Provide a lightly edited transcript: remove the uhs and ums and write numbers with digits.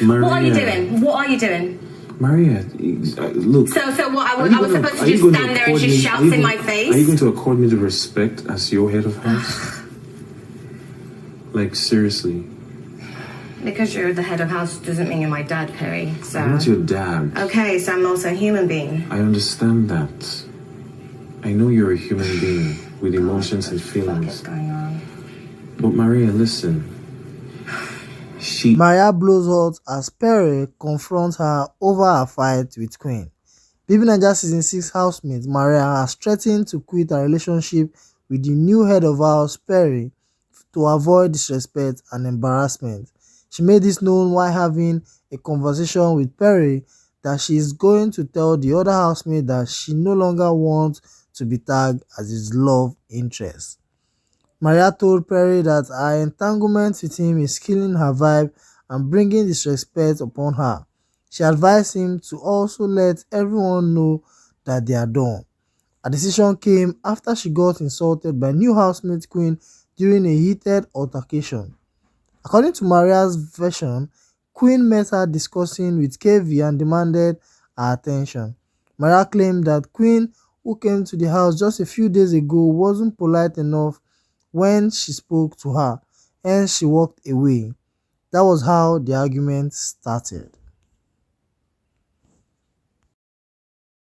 Maria. What are you doing? What are you doing? Maria, look. So what? I was supposed to just stand there and just shout in my face? Are you going to accord me the respect as your head of house? Like, seriously. Because you're the head of house doesn't mean you're my dad, Perry. So I'm not your dad. Okay, so I'm also a human being. I understand that. I know you're a human being with emotions and feelings. What is going on? But Maria, listen. Maria blows hot as Perry confronts her over her fight with Queen. BBNaija Season 6 housemate Maria has threatened to quit her relationship with the new head of house, Perry, to avoid disrespect and embarrassment. She made this known while having a conversation with Perry that she is going to tell the other housemate that she no longer wants to be tagged as his love interest. Maria told Perry that her entanglement with him is killing her vibe and bringing disrespect upon her. She advised him to also let everyone know that they are done. Her decision came after she got insulted by new housemate Queen during a heated altercation. According to Maria's version, Queen met her discussing with KV and demanded her attention. Maria claimed that Queen, who came to the house just a few days ago, wasn't polite enough when she spoke to her, and she walked away. That was how the argument started.